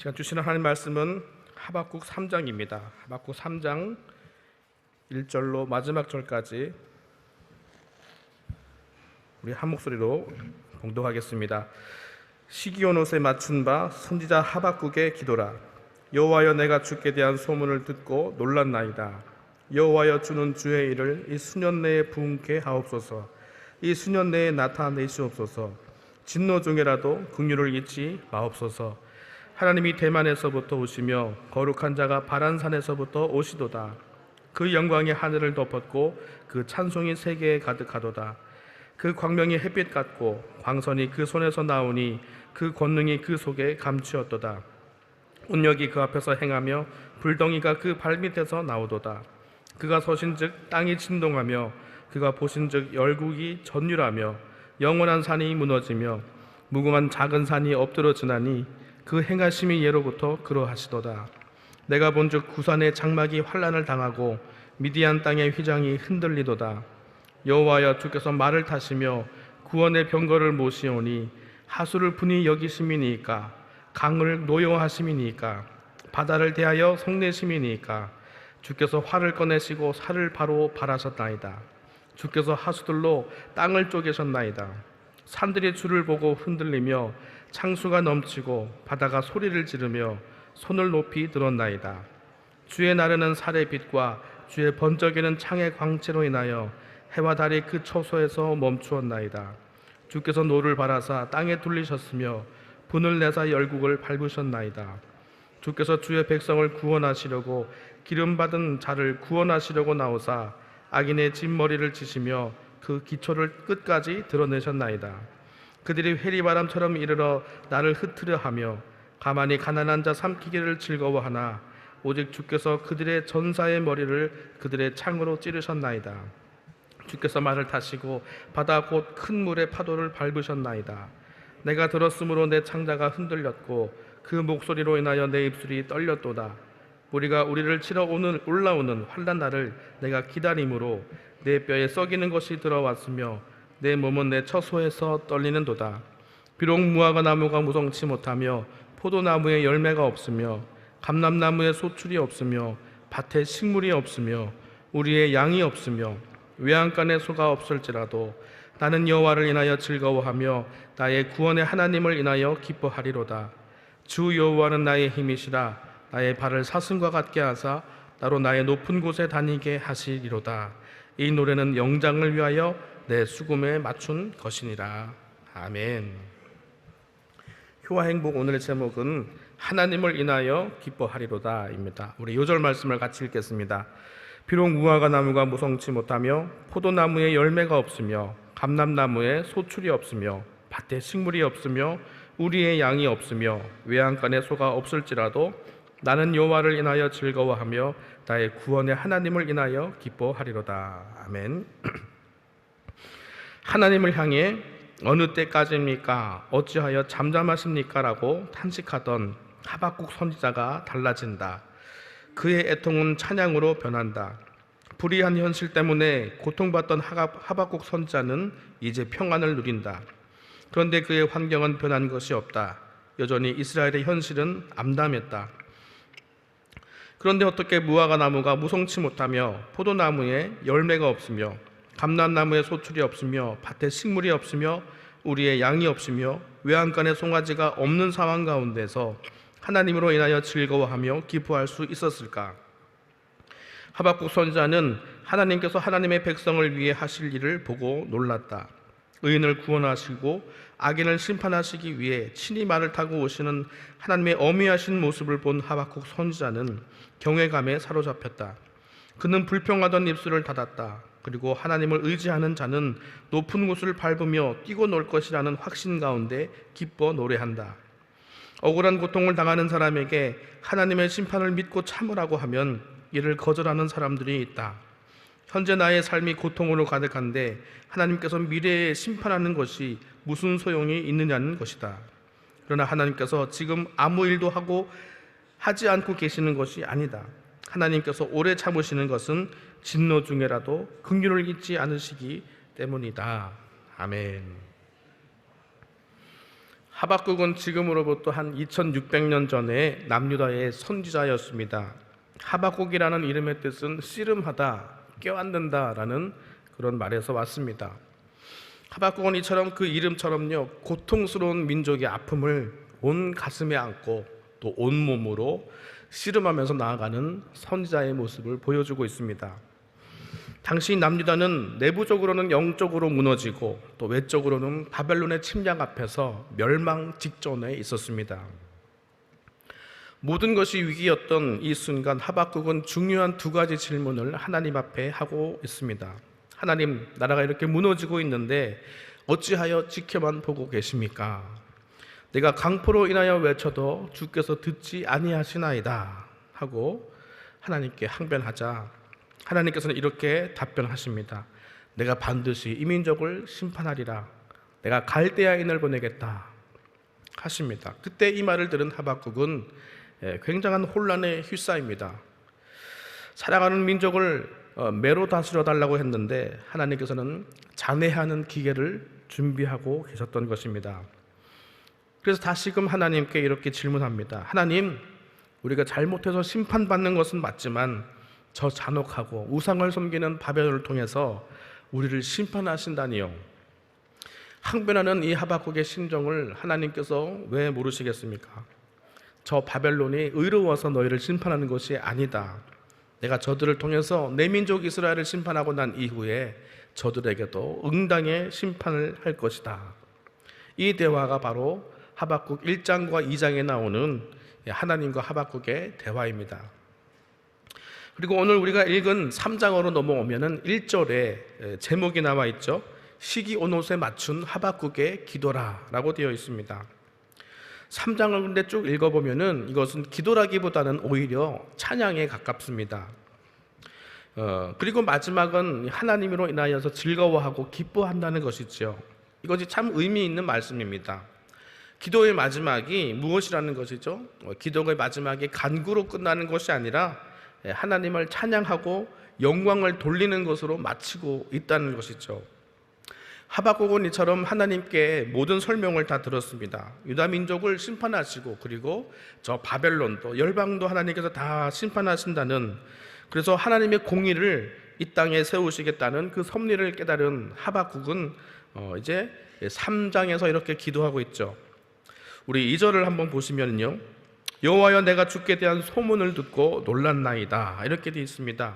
제가 주시는 하나님 말씀은 하박국 3장입니다. 하박국 3장 1절로 마지막 절까지 우리 한 목소리로 봉독하겠습니다. 시기온 옷에 맞춘 바 선지자 하박국의 기도라. 여호와여, 내가 주께 대한 소문을 듣고 놀랐나이다. 여호와여, 주는 주의 일을 이 수년 내에 부응케 하옵소서. 이 수년 내에 나타내시옵소서. 진노 중에라도 긍휼을 잊지 마옵소서. 하나님이 대만에서부터 오시며 거룩한 자가 바란산에서부터 오시도다. 그 영광이 하늘을 덮었고 그 찬송이 세계에 가득하도다. 그 광명이 햇빛 같고 광선이 그 손에서 나오니 그 권능이 그 속에 감추었도다. 운력이 그 앞에서 행하며 불덩이가 그 발밑에서 나오도다. 그가 서신즉 땅이 진동하며 그가 보신즉 열국이 전율하며 영원한 산이 무너지며 무궁한 작은 산이 엎드러지나니 그 행하심이 예로부터 그러하시도다. 내가 본즉 구산의 장막이 환난을 당하고 미디안 땅의 휘장이 흔들리도다. 여호와여, 주께서 말을 타시며 구원의 병거를 모시오니 하수를 분이 여기심이니까 강을 노여하심이니까 바다를 대하여 성내심이니까 주께서 활을 꺼내시고 살을 바로 발하셨나이다. 주께서 하수들로 땅을 쪼개셨나이다. 산들이 주를 보고 흔들리며 창수가 넘치고 바다가 소리를 지르며 손을 높이 들었나이다. 주의 나르는 살의 빛과 주의 번쩍이는 창의 광채로 인하여 해와 달이 그 처소에서 멈추었나이다. 주께서 노를 바라사 땅에 둘리셨으며 분을 내사 열국을 밟으셨나이다. 주께서 주의 백성을 구원하시려고 기름받은 자를 구원하시려고 나오사 악인의 진머리를 치시며 그 기초를 끝까지 드러내셨나이다. 그들이 회리바람처럼 이르러 나를 흩으려 하며 가만히 가난한 자 삼키기를 즐거워하나 오직 주께서 그들의 전사의 머리를 그들의 창으로 찌르셨나이다. 주께서 말을 타시고 바다 곧 큰 물의 파도를 밟으셨나이다. 내가 들었으므로 내 창자가 흔들렸고 그 목소리로 인하여 내 입술이 떨렸도다. 우리가 우리를 치러 올라오는 환난 날을 내가 기다림으로 내 뼈에 썩이는 것이 들어왔으며 내 몸은 내 처소에서 떨리는도다. 비록 무화과 나무가 무성치 못하며 포도나무에 열매가 없으며 감람나무에 소출이 없으며 밭에 식물이 없으며 우리의 양이 없으며 외양간에 소가 없을지라도 나는 여호와를 인하여 즐거워하며 나의 구원의 하나님을 인하여 기뻐하리로다. 주 여호와는 나의 힘이시라. 나의 발을 사슴과 같게 하사 나로 나의 높은 곳에 다니게 하시리로다. 이 노래는 영장을 위하여 내 수금에 맞춘 것이니라. 아멘. 효와 행복, 오늘의 제목은 하나님을 인하여 기뻐하리로다 입니다. 우리 요절 말씀을 같이 읽겠습니다. 비록 무화과 나무가 무성치 못하며 포도나무에 열매가 없으며 감람나무에 소출이 없으며 밭에 식물이 없으며 우리의 양이 없으며 외양간에 소가 없을지라도 나는 여호와를 인하여 즐거워하며 나의 구원의 하나님을 인하여 기뻐하리로다. 아멘. 하나님을 향해 어느 때까지입니까? 어찌하여 잠잠하십니까? 라고 탄식하던 하박국 선지자가 달라진다. 그의 애통은 찬양으로 변한다. 불의한 현실 때문에 고통받던 하박국 선지자는 이제 평안을 누린다. 그런데 그의 환경은 변한 것이 없다. 여전히 이스라엘의 현실은 암담했다. 그런데 어떻게 무화과 나무가 무성치 못하며 포도나무에 열매가 없으며 감람나무에 소출이 없으며 밭에 식물이 없으며 우리의 양이 없으며 외양간에 송아지가 없는 상황 가운데서 하나님으로 인하여 즐거워하며 기뻐할 수 있었을까? 하박국 선지자는 하나님께서 하나님의 백성을 위해 하실 일을 보고 놀랐다. 의인을 구원하시고 악인을 심판하시기 위해 친히 말을 타고 오시는 하나님의 어미하신 모습을 본 하박국 선지자는 경외감에 사로잡혔다. 그는 불평하던 입술을 닫았다. 그리고 하나님을 의지하는 자는 높은 곳을 밟으며 뛰고 놀 것이라는 확신 가운데 기뻐 노래한다. 억울한 고통을 당하는 사람에게 하나님의 심판을 믿고 참으라고 하면 이를 거절하는 사람들이 있다. 현재 나의 삶이 고통으로 가득한데 하나님께서 미래에 심판하는 것이 무슨 소용이 있느냐는 것이다. 그러나 하나님께서 지금 아무 일도 하지 않고 계시는 것이 아니다. 하나님께서 오래 참으시는 것은 진노 중에라도 긍휼을 잊지 않으시기 때문이다. 아멘. 하박국은 지금으로부터 한 2600년 전에 남유다의 선지자였습니다. 하박국이라는 이름의 뜻은 씨름하다, 껴안는다라는 그런 말에서 왔습니다. 하박국은 이처럼 그 이름처럼요, 고통스러운 민족의 아픔을 온 가슴에 안고 또 온몸으로 씨름하면서 나아가는 선지자의 모습을 보여주고 있습니다. 당시 남유다는 내부적으로는 영적으로 무너지고 또 외적으로는 바벨론의 침략 앞에서 멸망 직전에 있었습니다. 모든 것이 위기였던 이 순간 하박국은 중요한 두 가지 질문을 하나님 앞에 하고 있습니다. 하나님, 나라가 이렇게 무너지고 있는데 어찌하여 지켜만 보고 계십니까? 내가 강포로 인하여 외쳐도 주께서 듣지 아니하시나이다 하고 하나님께 항변하자 하나님께서는 이렇게 답변하십니다. 내가 반드시 이 민족을 심판하리라. 내가 갈대아인을 보내겠다 하십니다. 그때 이 말을 들은 하박국은 굉장한 혼란에 휩싸입니다. 살아가는 민족을 매로 다스려 달라고 했는데 하나님께서는 잔해하는 기계를 준비하고 계셨던 것입니다. 그래서 다시금 하나님께 이렇게 질문합니다. 하나님, 우리가 잘못해서 심판받는 것은 맞지만 저 잔혹하고 우상을 섬기는 바벨론을 통해서 우리를 심판하신다니요. 항변하는 이 하박국의 심정을 하나님께서 왜 모르시겠습니까? 저 바벨론이 의로워서 너희를 심판하는 것이 아니다. 내가 저들을 통해서 내 민족 이스라엘을 심판하고 난 이후에 저들에게도 응당의 심판을 할 것이다. 이 대화가 바로 하박국 1장과 2장에 나오는 하나님과 하박국의 대화입니다. 그리고 오늘 우리가 읽은 3장으로 넘어오면은 1절에 제목이 나와 있죠. 시기 온옷에 맞춘 하박국의 기도라 라고 되어 있습니다. 3장을 근데 쭉 읽어보면은 이것은 기도라기보다는 오히려 찬양에 가깝습니다. 그리고 마지막은 하나님으로 인하여서 즐거워하고 기뻐한다는 것이죠. 이것이 참 의미 있는 말씀입니다. 기도의 마지막이 무엇이라는 것이죠? 기도의 마지막이 간구로 끝나는 것이 아니라 하나님을 찬양하고 영광을 돌리는 것으로 마치고 있다는 것이죠. 하박국은 이처럼 하나님께 모든 설명을 다 들었습니다. 유다 민족을 심판하시고 그리고 저 바벨론도 열방도 하나님께서 다 심판하신다는, 그래서 하나님의 공의를 이 땅에 세우시겠다는 그 섭리를 깨달은 하박국은 이제 3장에서 이렇게 기도하고 있죠. 우리 2절을 한번 보시면요, 여호와여 내가 주께 대한 소문을 듣고 놀랐나이다 이렇게 되어 있습니다.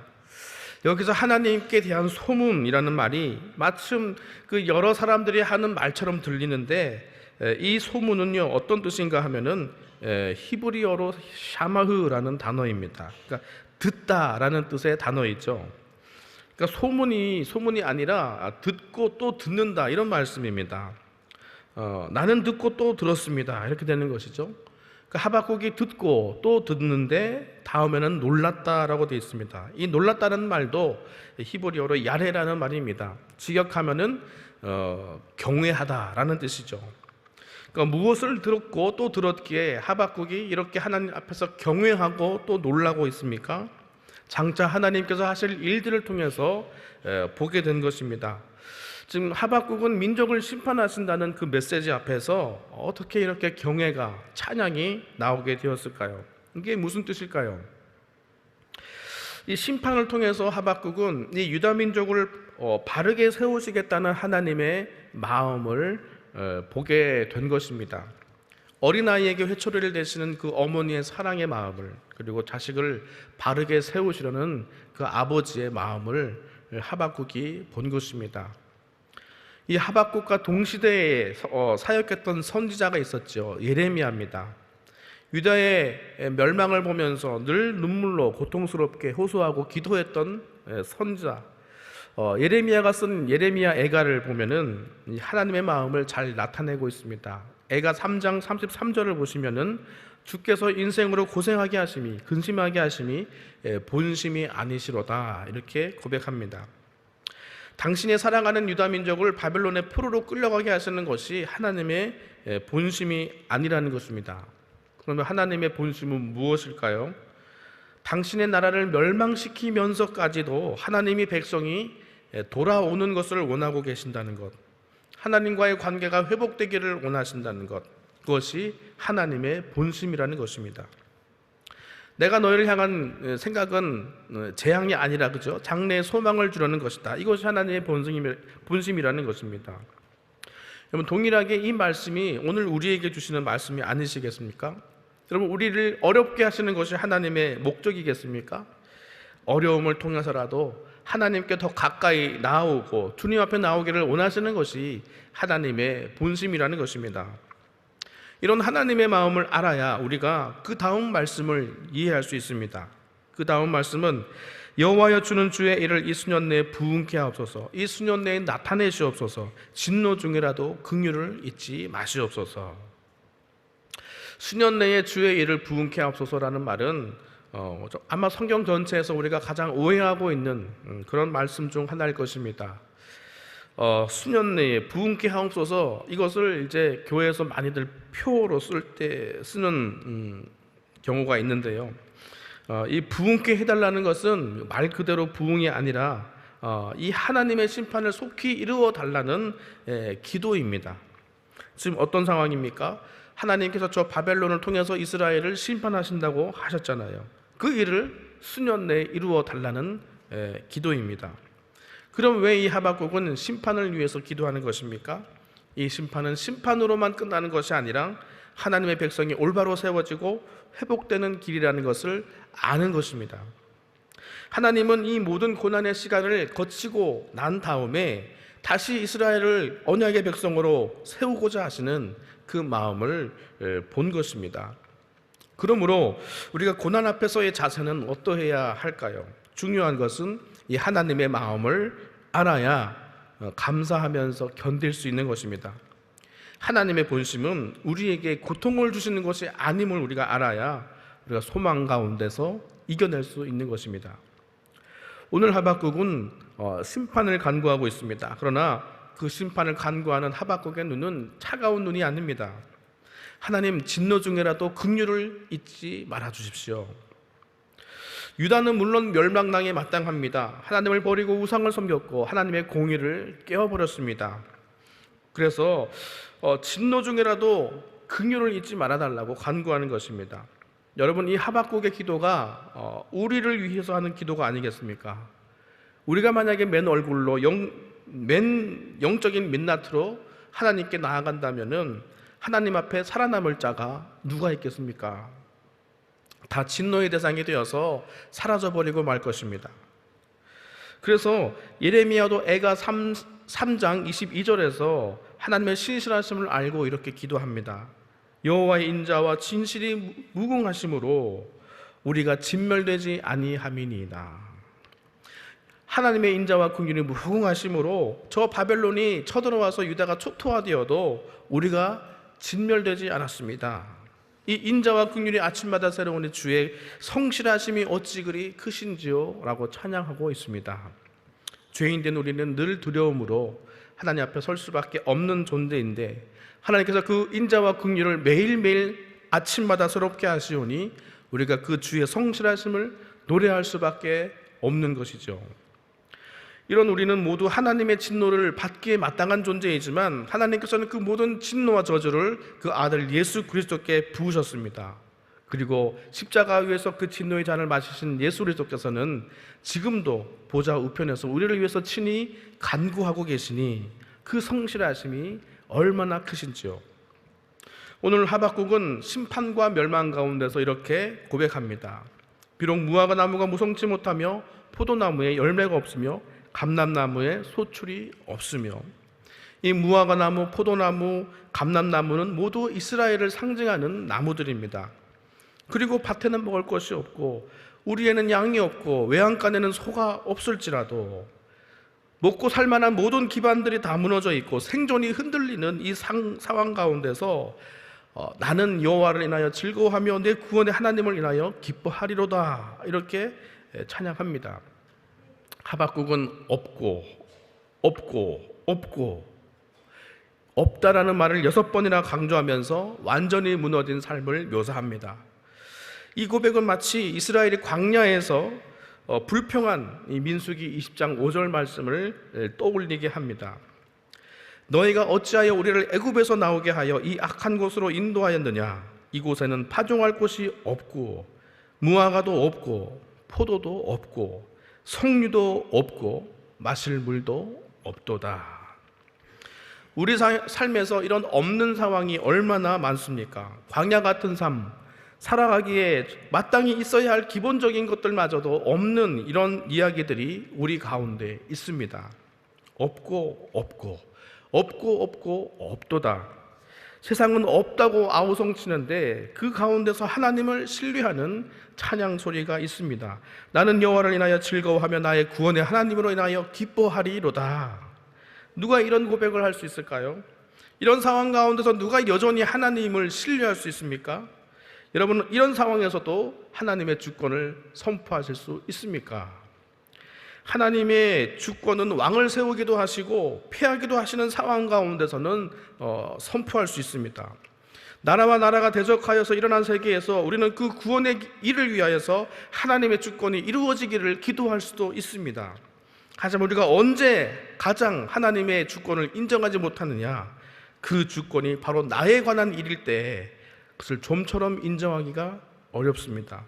여기서 하나님께 대한 소문이라는 말이 마침 그 여러 사람들이 하는 말처럼 들리는데 이 소문은요 어떤 뜻인가 하면은 히브리어로 샤마흐라는 단어입니다. 그러니까 듣다라는 뜻의 단어이죠. 그러니까 소문이 아니라 듣고 또 듣는다 이런 말씀입니다. 나는 듣고 또 들었습니다 이렇게 되는 것이죠. 그러니까 하박국이 듣고 또 듣는데 다음에는 놀랐다라고 되어 있습니다. 이 놀랐다는 말도 히브리어로 야레라는 말입니다. 직역하면은 경외하다라는 뜻이죠. 그러니까 무엇을 들었고 또 들었기에 하박국이 이렇게 하나님 앞에서 경외하고 또 놀라고 있습니까? 장차 하나님께서 하실 일들을 통해서 보게 된 것입니다. 지금 하박국은 민족을 심판하신다는 그 메시지 앞에서 어떻게 이렇게 경외가, 찬양이 나오게 되었을까요? 이게 무슨 뜻일까요? 이 심판을 통해서 하박국은 이 유다 민족을 바르게 세우시겠다는 하나님의 마음을 보게 된 것입니다. 어린아이에게 회초리를 대시는 그 어머니의 사랑의 마음을, 그리고 자식을 바르게 세우시려는 그 아버지의 마음을 하박국이 본 것입니다. 이 하박국과 동시대에 사역했던 선지자가 있었죠. 예레미야입니다. 유다의 멸망을 보면서 늘 눈물로 고통스럽게 호소하고 기도했던 선지자. 예레미야가 쓴 예레미야 애가를 보면은 하나님의 마음을 잘 나타내고 있습니다. 애가 3장 33절을 보시면은 주께서 인생으로 고생하게 하심이, 근심하게 하심이 본심이 아니시로다 이렇게 고백합니다. 당신이 사랑하는 유다 민족을 바벨론의 포로로 끌려가게 하시는 것이 하나님의 본심이 아니라는 것입니다. 그러면 하나님의 본심은 무엇일까요? 당신의 나라를 멸망시키면서까지도 하나님이 백성이 돌아오는 것을 원하고 계신다는 것, 하나님과의 관계가 회복되기를 원하신다는 것, 그것이 하나님의 본심이라는 것입니다. 내가 너희를 향한 생각은 재앙이 아니라, 그죠? 장래의 소망을 주려는 것이다. 이것이 하나님의 본심이라는 것입니다. 여러분, 동일하게 이 말씀이 오늘 우리에게 주시는 말씀이 아니시겠습니까? 여러분, 우리를 어렵게 하시는 것이 하나님의 목적이겠습니까? 어려움을 통해서라도 하나님께 더 가까이 나오고 주님 앞에 나오기를 원하시는 것이 하나님의 본심이라는 것입니다. 이런 하나님의 마음을 알아야 우리가 그 다음 말씀을 이해할 수 있습니다. 그 다음 말씀은 여호와여 주는 주의 일을 이 수년 내에 부응케 하옵소서. 이 수년 내에 나타내시옵소서. 진노 중이라도 긍휼을 잊지 마시옵소서. 수년 내에 주의 일을 부응케 하옵소서라는 말은 아마 성경 전체에서 우리가 가장 오해하고 있는 그런 말씀 중 하나일 것입니다. 수년 내에 부응케 하옵소서, 이것을 이제 교회에서 많이들 표로 쓰는 경우가 있는데요. 이 부응케 해달라는 것은 말 그대로 부응이 아니라 이 하나님의 심판을 속히 이루어 달라는 기도입니다. 지금 어떤 상황입니까? 하나님께서 저 바벨론을 통해서 이스라엘을 심판하신다고 하셨잖아요. 그 일을 수년 내에 이루어 달라는 기도입니다. 그럼 왜 이 하박국은 심판을 위해서 기도하는 것입니까? 이 심판은 심판으로만 끝나는 것이 아니라 하나님의 백성이 올바로 세워지고 회복되는 길이라는 것을 아는 것입니다. 하나님은 이 모든 고난의 시간을 거치고 난 다음에 다시 이스라엘을 언약의 백성으로 세우고자 하시는 그 마음을 본 것입니다. 그러므로 우리가 고난 앞에서의 자세는 어떠해야 할까요? 중요한 것은 이 하나님의 마음을 알아야 감사하면서 견딜 수 있는 것입니다. 하나님의 본심은 우리에게 고통을 주시는 것이 아님을 우리가 알아야 우리가 소망 가운데서 이겨낼 수 있는 것입니다. 오늘 하박국은 심판을 간구하고 있습니다. 그러나 그 심판을 간구하는 하박국의 눈은 차가운 눈이 아닙니다. 하나님, 진노 중에라도 긍휼을 잊지 말아 주십시오. 유다는 물론 멸망당에 마땅합니다. 하나님을 버리고 우상을 섬겼고 하나님의 공의를 깨어버렸습니다. 그래서 진노 중에라도 긍휼을 잊지 말아달라고 간구하는 것입니다. 여러분, 이 하박국의 기도가 우리를 위해서 하는 기도가 아니겠습니까? 우리가 만약에 맨 얼굴로 맨 영적인 민낯으로 하나님께 나아간다면은 하나님 앞에 살아남을 자가 누가 있겠습니까? 다 진노의 대상이 되어서 사라져버리고 말 것입니다. 그래서 예레미야도 애가 3장 22절에서 하나님의 신실하심을 알고 이렇게 기도합니다. 여호와의 인자와 진실이 무궁하심으로 우리가 진멸되지 아니함이니이다. 하나님의 인자와 긍휼이 무궁하심으로 저 바벨론이 쳐들어와서 유다가 초토화되어도 우리가 진멸되지 않았습니다. 이 인자와 긍휼이 아침마다 새로우니 주의 성실하심이 어찌 그리 크신지요? 라고 찬양하고 있습니다. 죄인된 우리는 늘 두려움으로 하나님 앞에 설 수밖에 없는 존재인데 하나님께서 그 인자와 긍휼을 매일매일 아침마다 새롭게 하시오니 우리가 그 주의 성실하심을 노래할 수밖에 없는 것이죠. 이런 우리는 모두 하나님의 진노를 받기에 마땅한 존재이지만 하나님께서는 그 모든 진노와 저주를 그 아들 예수 그리스도께 부으셨습니다. 그리고 십자가 위에서 그 진노의 잔을 마시신 예수 그리스도께서는 지금도 보좌 우편에서 우리를 위해서 친히 간구하고 계시니 그 성실하심이 얼마나 크신지요. 오늘 하박국은 심판과 멸망 가운데서 이렇게 고백합니다. 비록 무화과 나무가 무성치 못하며 포도나무에 열매가 없으며 감람나무에 소출이 없으며, 이 무화과 나무, 포도나무, 감람나무는 모두 이스라엘을 상징하는 나무들입니다. 그리고 밭에는 먹을 것이 없고 우리에는 양이 없고 외양간에는 소가 없을지라도 먹고 살만한 모든 기반들이 다 무너져 있고 생존이 흔들리는 이 상황 가운데서 나는 여호와를 인하여 즐거워하며 내 구원의 하나님을 인하여 기뻐하리로다, 이렇게 찬양합니다. 하박국은 없다라는 말을 6번이나 강조하면서 완전히 무너진 삶을 묘사합니다. 이 고백은 마치 이스라엘이 광야에서 불평한 이 민수기 20장 5절 말씀을 떠올리게 합니다. 너희가 어찌하여 우리를 애굽에서 나오게 하여 이 악한 곳으로 인도하였느냐? 이곳에는 파종할 곳이 없고 무화과도 없고 포도도 없고 석류도 없고 마실 물도 없도다. 우리 삶에서 이런 없는 상황이 얼마나 많습니까? 광야 같은 삶, 살아가기에 마땅히 있어야 할 기본적인 것들마저도 없는 이런 이야기들이 우리 가운데 있습니다. 없고 없고 없고 없고 없도다. 세상은 없다고 아우성치는데 그 가운데서 하나님을 신뢰하는 찬양 소리가 있습니다. 나는 여호와를 인하여 즐거워하며 나의 구원의 하나님으로 인하여 기뻐하리로다. 누가 이런 고백을 할 수 있을까요? 이런 상황 가운데서 누가 여전히 하나님을 신뢰할 수 있습니까? 여러분, 이런 상황에서도 하나님의 주권을 선포하실 수 있습니까? 하나님의 주권은 왕을 세우기도 하시고 패하기도 하시는 상황 가운데서는 선포할 수 있습니다. 나라와 나라가 대적하여서 일어난 세계에서 우리는 그 구원의 일을 위하여서 하나님의 주권이 이루어지기를 기도할 수도 있습니다. 하지만 우리가 언제 가장 하나님의 주권을 인정하지 못하느냐? 그 주권이 바로 나에 관한 일일 때 그것을 좀처럼 인정하기가 어렵습니다.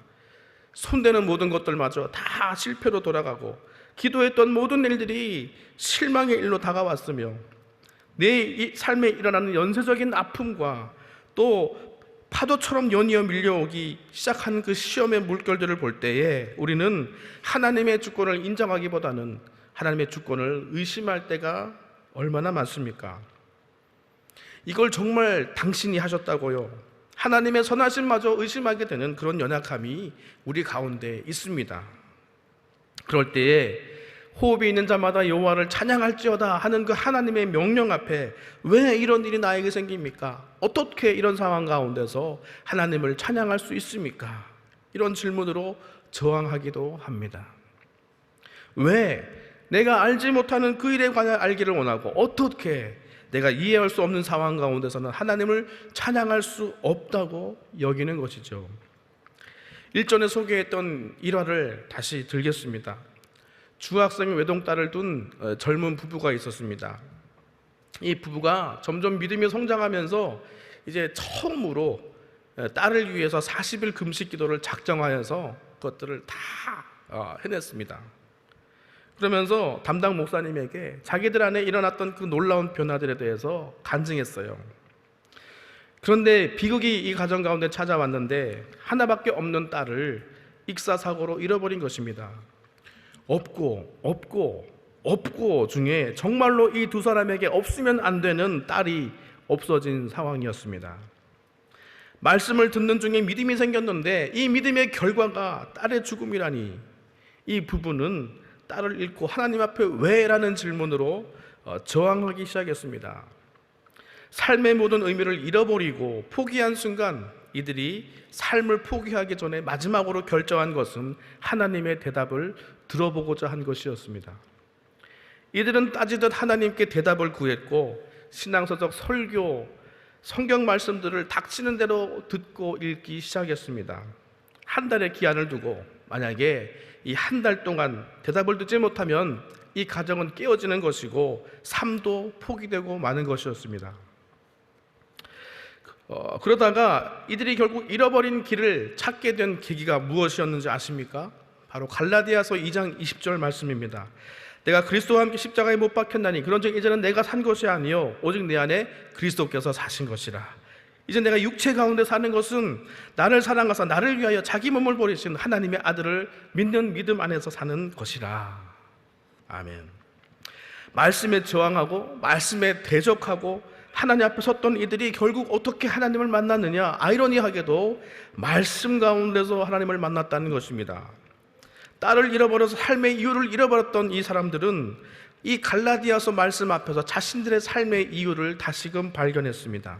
손대는 모든 것들마저 다 실패로 돌아가고 기도했던 모든 일들이 실망의 일로 다가왔으며 내 삶에 일어나는 연쇄적인 아픔과 또 파도처럼 연이어 밀려오기 시작한 그 시험의 물결들을 볼 때에 우리는 하나님의 주권을 인정하기보다는 하나님의 주권을 의심할 때가 얼마나 많습니까? 이걸 정말 당신이 하셨다고요? 하나님의 선하심마저 의심하게 되는 그런 연약함이 우리 가운데 있습니다. 그럴 때에 호흡이 있는 자마다 여호와를 찬양할지어다 하는 그 하나님의 명령 앞에 왜 이런 일이 나에게 생깁니까? 어떻게 이런 상황 가운데서 하나님을 찬양할 수 있습니까? 이런 질문으로 저항하기도 합니다. 왜 내가 알지 못하는 그 일에 관해 알기를 원하고 어떻게 내가 이해할 수 없는 상황 가운데서는 하나님을 찬양할 수 없다고 여기는 것이죠. 일전에 소개했던 일화를 다시 들겠습니다. 중학생 외동딸을 둔 젊은 부부가 있었습니다. 이 부부가 점점 믿음이 성장하면서 이제 처음으로 딸을 위해서 40일 금식 기도를 작정하여서 그것들을 다 해냈습니다. 그러면서 담당 목사님에게 자기들 안에 일어났던 그 놀라운 변화들에 대해서 간증했어요. 그런데 비극이 이 가정 가운데 찾아왔는데 하나밖에 없는 딸을 익사사고로 잃어버린 것입니다. 없고 중에 정말로 이 두 사람에게 없으면 안 되는 딸이 없어진 상황이었습니다. 말씀을 듣는 중에 믿음이 생겼는데 이 믿음의 결과가 딸의 죽음이라니, 이 부부는 딸을 잃고 하나님 앞에 왜? 라는 질문으로 저항하기 시작했습니다. 삶의 모든 의미를 잃어버리고 포기한 순간 이들이 삶을 포기하기 전에 마지막으로 결정한 것은 하나님의 대답을 들어보고자 한 것이었습니다. 이들은 따지듯 하나님께 대답을 구했고 신앙서적 설교, 성경 말씀들을 닥치는 대로 듣고 읽기 시작했습니다. 한 달의 기한을 두고 만약에 이 한 달 동안 대답을 듣지 못하면 이 가정은 깨어지는 것이고 삶도 포기되고 마는 것이었습니다. 그러다가 이들이 결국 잃어버린 길을 찾게 된 계기가 무엇이었는지 아십니까? 바로 갈라디아서 2장 20절 말씀입니다. 내가 그리스도와 함께 십자가에 못 박혔나니 그런즉 이제는 내가 산 것이 아니요 오직 내 안에 그리스도께서 사신 것이라. 이제 내가 육체 가운데 사는 것은 나를 사랑하사 나를 위하여 자기 몸을 버리신 하나님의 아들을 믿는 믿음 안에서 사는 것이라. 아멘. 말씀에 저항하고 말씀에 대적하고 하나님 앞에 섰던 이들이 결국 어떻게 하나님을 만났느냐? 아이러니하게도 말씀 가운데서 하나님을 만났다는 것입니다. 딸을 잃어버려서 삶의 이유를 잃어버렸던 이 사람들은 이 갈라디아서 말씀 앞에서 자신들의 삶의 이유를 다시금 발견했습니다.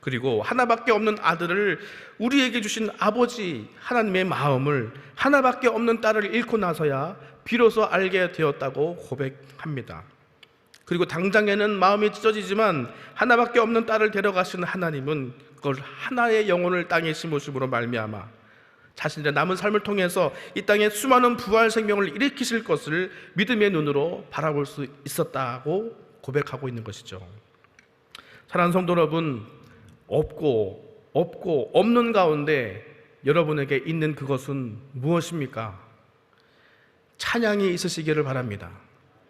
그리고 하나밖에 없는 아들을 우리에게 주신 아버지 하나님의 마음을, 하나밖에 없는 딸을 잃고 나서야 비로소 알게 되었다고 고백합니다. 그리고 당장에는 마음이 찢어지지만 하나밖에 없는 딸을 데려가신 하나님은 그걸 하나의 영혼을 땅에 심으심으로 말미암아 자신의 남은 삶을 통해서 이 땅에 수많은 부활 생명을 일으키실 것을 믿음의 눈으로 바라볼 수 있었다고 고백하고 있는 것이죠. 사랑하는 성도 여러분, 없고 없는 가운데 여러분에게 있는 그것은 무엇입니까? 찬양이 있으시기를 바랍니다.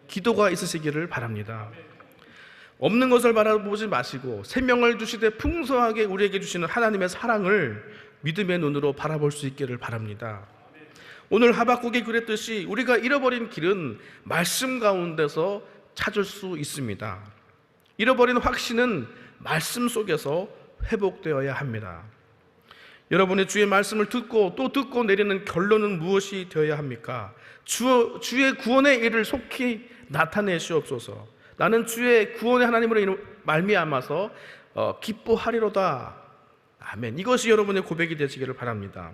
기도가 있으시기를 바랍니다. 없는 것을 바라보지 마시고 생명을 주시되 풍성하게 우리에게 주시는 하나님의 사랑을 믿음의 눈으로 바라볼 수 있기를 바랍니다. 오늘 하박국이 그랬듯이 우리가 잃어버린 길은 말씀 가운데서 찾을 수 있습니다. 잃어버린 확신은 말씀 속에서 회복되어야 합니다. 여러분의 주의 말씀을 듣고 또 듣고 내리는 결론은 무엇이 되어야 합니까? 주의 구원의 일을 속히 나타내시옵소서. 나는 주의 구원의 하나님으로 말미암아서 기뻐하리로다. 아멘. 이것이 여러분의 고백이 되시기를 바랍니다.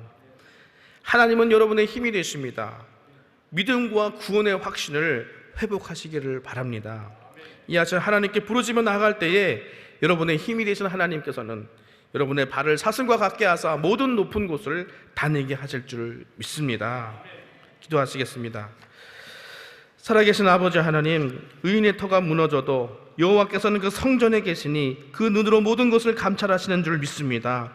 하나님은 여러분의 힘이 되십니다. 믿음과 구원의 확신을 회복하시기를 바랍니다. 이 아침 하나님께 부르짖어 나아갈 때에 여러분의 힘이 되신 하나님께서는 여러분의 발을 사슴과 같게 하사 모든 높은 곳을 다니게 하실 줄 믿습니다. 기도하시겠습니다. 살아계신 아버지 하나님, 의인의 터가 무너져도 여호와께서는 그 성전에 계시니 그 눈으로 모든 것을 감찰하시는 줄 믿습니다.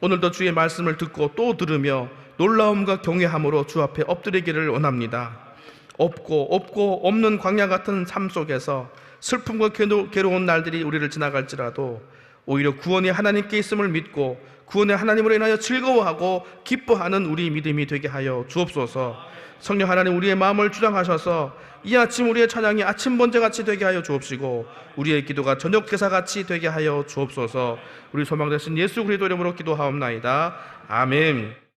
오늘도 주의 말씀을 듣고 또 들으며 놀라움과 경외함으로 주 앞에 엎드리기를 원합니다. 없고 없는 광야 같은 삶 속에서 슬픔과 괴로운 날들이 우리를 지나갈지라도 오히려 구원이 하나님께 있음을 믿고 구원의 하나님으로 인하여 즐거워하고 기뻐하는 우리 믿음이 되게 하여 주옵소서. 성령 하나님, 우리의 마음을 주장하셔서 이 아침 우리의 찬양이 아침 번제같이 되게 하여 주옵시고 우리의 기도가 저녁 제사같이 되게 하여 주옵소서. 우리 소망 되신 예수 그리스도 이름으로 기도하옵나이다. 아멘.